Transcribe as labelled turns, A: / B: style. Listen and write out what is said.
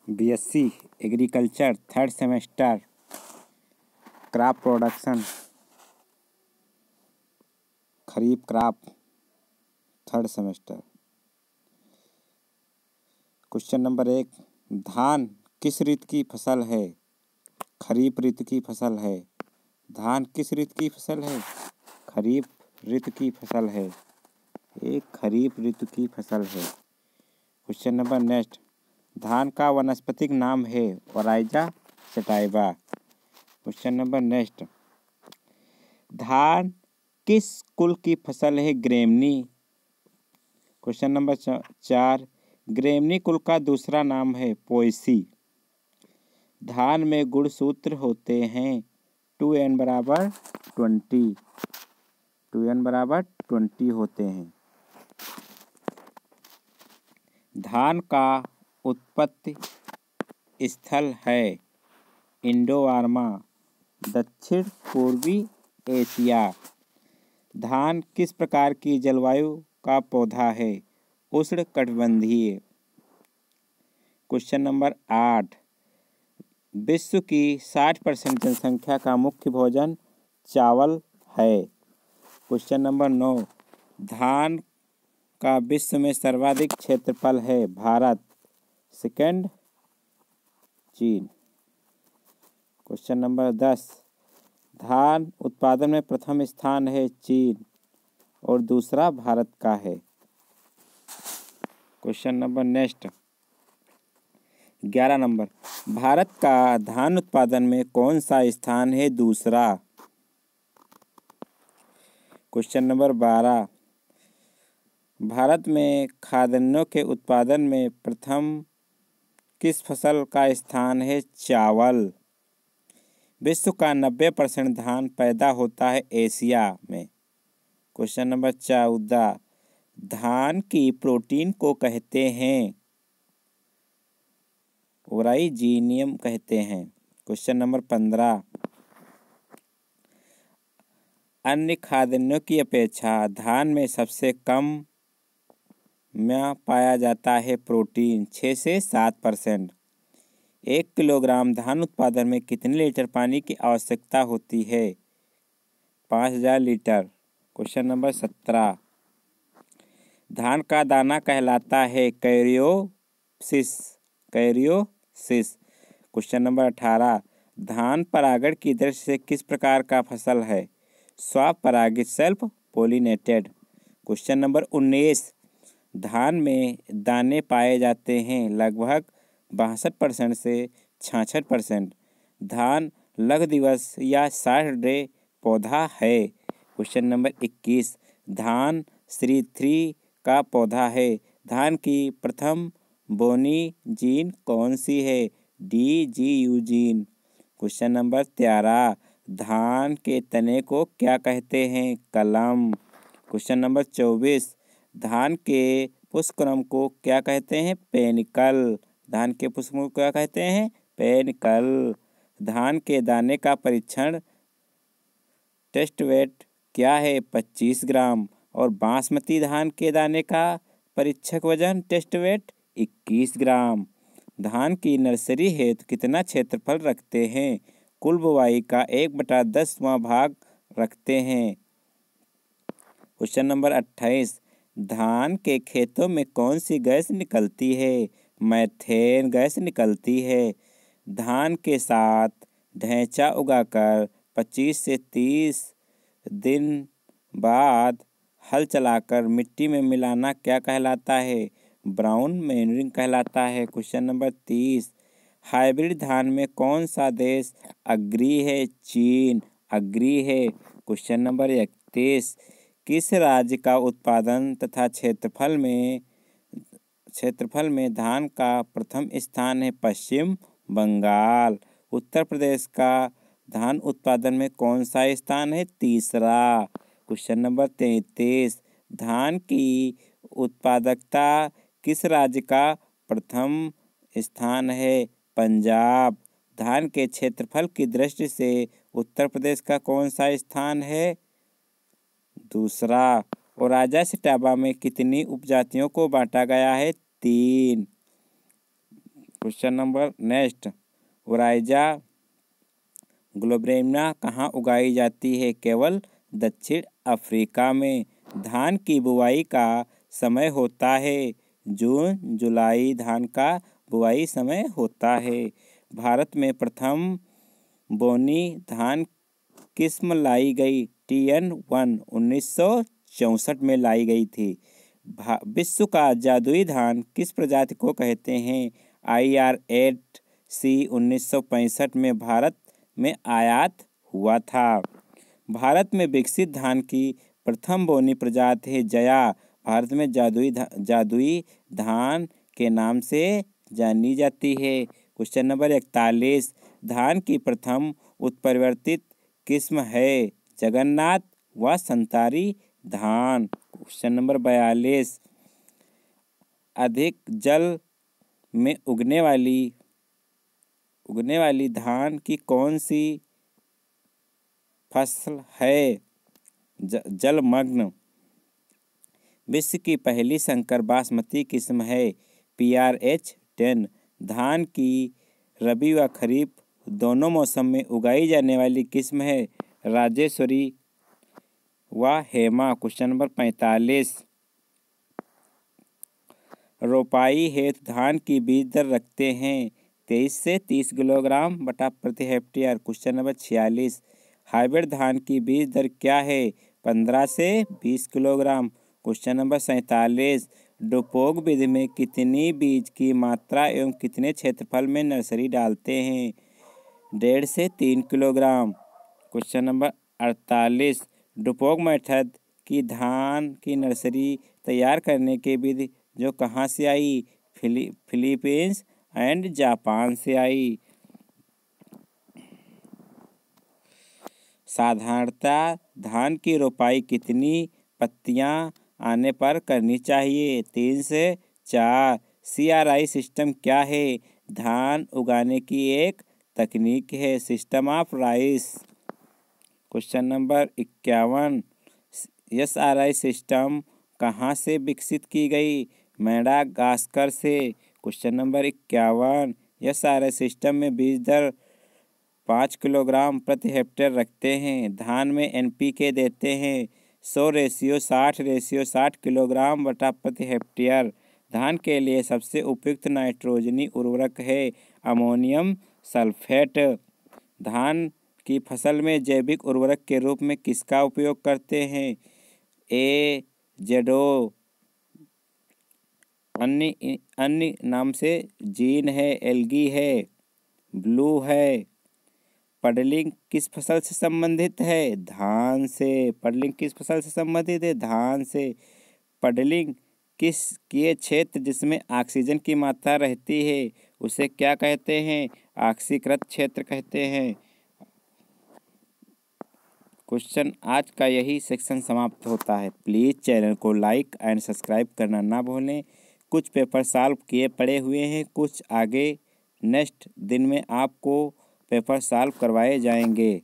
A: BSc agriculture third semester crop production kharif crop third semester. Question number 1, धान किस ऋतु की फसल है? खरीफ ऋतु की फसल है। धान किस ऋतु की फसल है? खरीफ ऋतु की फसल है। एक खरीफ ऋतु की फसल है। क्वेश्चन नंबर नेक्स्ट, धान का वानस्पतिक नाम है Oryza sativa. Question number next, धान किस कुल की फसल है? ग्रेमनी। क्वेश्चन नंबर 4, ग्रेमनी कुल का दूसरा नाम है पोएसी। धान में गुणसूत्र होते हैं 2n बराबर 20। 2n बराबर 20 होते हैं। धान का उत्पत्ति स्थल है इंडोबार्मा, दक्षिण पूर्वी एशिया। धान किस प्रकार की जलवायु का पौधा है? उष्णकटिबंधीय। क्वेश्चन नंबर 8, विश्व की 60% जनसंख्या का मुख्य भोजन चावल है। क्वेश्चन नंबर 9, धान का विश्व में सर्वाधिक क्षेत्रफल है? भारत, सेकंड चीन। क्वेश्चन नंबर 10, धान उत्पादन में प्रथम स्थान है चीन और दूसरा भारत का है। Question number next 11 number, Bharat का धान उत्पादन में कौन सा स्थान है? दूसरा। क्वेश्चन नंबर 12, भारत में खाद्यान्नों के उत्पादन में प्रथम किस फसल का स्थान है? चावल। विश्व का 90% धान पैदा होता है एशिया में। क्वेश्चन नंबर 14, धान की प्रोटीन को कहते हैं? ओराइजीनियम कहते हैं। क्वेश्चन नंबर 15, अन्य खाद्यान्नों की अपेक्षा धान में सबसे कम में पाया जाता है प्रोटीन, 6 से 7%। 1 किलोग्राम धान उत्पादन में कितने लीटर पानी की आवश्यकता होती है? 5000 लीटर। क्वेश्चन नंबर 17, धान का दाना कहलाता है कैरियोसिस। कैरियोसिस। क्वेश्चन नंबर 18, धान परागण की दृष्टि से किस प्रकार का फसल है? स्वपरागित, सेल्फ पोलिनेटेड। क्वेश्चन नंबर 19, धान में दाने पाए जाते हैं लगभग 62% से 66%। धान लघु दिवस या 60 डे पौधा है। क्वेश्चन नंबर 21, धान श्री 3 का पौधा है। धान की प्रथम बोनी जीन कौन सी है? DGU gene. क्वेश्चन नंबर 13, धान के तने को क्या कहते हैं? कलम। क्वेश्चन नंबर 24, धान के पुष्पक्रम को क्या कहते हैं? पेनिकल। धान के पुष्प को क्या कहते हैं? पेनिकल। धान के दाने का परीक्षण टेस्ट वेट क्या है? 25 ग्राम। और बासमती धान के दाने का परीक्षक वजन टेस्ट वेट 21 ग्राम। धान की नर्सरी हेतु कितना क्षेत्रफल रखते हैं? कुल बुवाई का 1/10वां भाग रखते हैं। क्वेश्चन नंबर 28, धान के खेतों में कौन सी गैस निकलती है? मैथेन गैस निकलती है। धान के साथ ढैंचा उगाकर 25 से 30 दिन बाद हल चलाकर मिट्टी में मिलाना क्या कहलाता है? ब्राउन मैन्यूरिंग कहलाता है। क्वेश्चन नंबर 30, हाइब्रिड धान में कौन सा देश अग्रणी है? चीन अग्रणी है। क्वेश्चन नंबर 31, किस राज्य का उत्पादन तथा क्षेत्रफल में धान का प्रथम स्थान है? पश्चिम बंगाल। उत्तर प्रदेश का धान उत्पादन में कौन सा स्थान है? तीसरा। क्वेश्चन नंबर 33, धान की उत्पादकता किस राज्य का प्रथम स्थान है? पंजाब। धान के क्षेत्रफल की दृष्टि से उत्तर प्रदेश का कौन सा स्थान है? दूसरा। ओराइजा सटाइवा में कितनी उपजातियों को बांटा गया है? 3। क्वेश्चन नंबर नेक्स्ट, ओराइजा ग्लोबरेना कहाँ उगाई जाती है? केवल दक्षिण अफ्रीका में। धान की बुवाई का समय होता है जून जुलाई। धान का बुवाई समय होता है। भारत में प्रथम बोनी धान किस्म लाई गई? TN1 1964 में लाई गई थी। विश्व का जादुई धान किस प्रजाति को कहते हैं? IR8C 1965 में भारत में आयात हुआ था। भारत में विकसित धान की प्रथम बोनी प्रजाति है जया। भारत में जादुई धान के नाम से जानी जाती है। क्वेश्चन नंबर 41, धान की प्रथम उत्परिवर्तित किस्म है जगन्नाथ व संतारी धान। क्वेश्चन नंबर 42, अधिक जल में उगने वाली धान की कौन सी फसल है? जलमग्न। विश्व की पहली संकर बासमती किस्म है PRH10। धान की रबी व खरीफ दोनों मौसम में उगाई जाने वाली किस्म है राजेश्वरी व हेमा। क्वेश्चन नंबर 45, रोपाई हेतु धान की बीज दर रखते हैं 23 से 30 किलोग्राम बटा प्रति हेक्टेयर। क्वेश्चन नंबर 46, हाइब्रिड धान की बीज दर क्या है? 15 से 20 किलोग्राम। क्वेश्चन नंबर 47, डुपोक विधि में कितनी बीज की मात्रा एवं कितने क्षेत्रफल में नर्सरी डालते हैं? 1.5 से 3 किलोग्राम। क्वेश्चन नंबर 48, डुपोक मेथड की धान की नर्सरी तैयार करने की विधि जो कहाँ से आई? फिलीपींस एंड जापान से आई। साधारणतः धान की रोपाई कितनी पत्तियां आने पर करनी चाहिए? 3 से 4। CRI सिस्टम क्या है? धान उगाने की एक तकनीक है, system of rice. Question number 51, SRI system कहाँ से विकसित की गई? मेडागास्कर से। क्वेश्चन नंबर 51, SRI सिस्टम में बीज दर 5 किलोग्राम प्रति हेक्टेयर रखते हैं। धान में NPK देते हैं 100:60 किलोग्राम बटा प्रति हेक्टेयर। धान के लिए सबसे उपयुक्त नाइट्रोजनी उर्वरक है अमोनियम सल्फेट। धान की फसल में जैविक उर्वरक के रूप में किसका उपयोग करते हैं? AZO। अन्य नाम से जीन है, एल्गी है, ब्लू है। पडलिंग किस फसल से संबंधित है? धान से। पडलिंग किस फसल से संबंधित है? धान से। पडलिंग किए क्षेत्र जिसमें ऑक्सीजन की मात्रा रहती है उसे क्या कहते हैं? ऑक्सीकृत क्षेत्र कहते हैं। क्वेश्चन आज का यही सेक्शन समाप्त होता है। प्लीज़ चैनल को लाइक एंड सब्सक्राइब करना ना भूलें। कुछ पेपर सॉल्व किए पड़े हुए हैं, कुछ आगे नेक्स्ट दिन में आपको पेपर सॉल्व करवाए जाएंगे।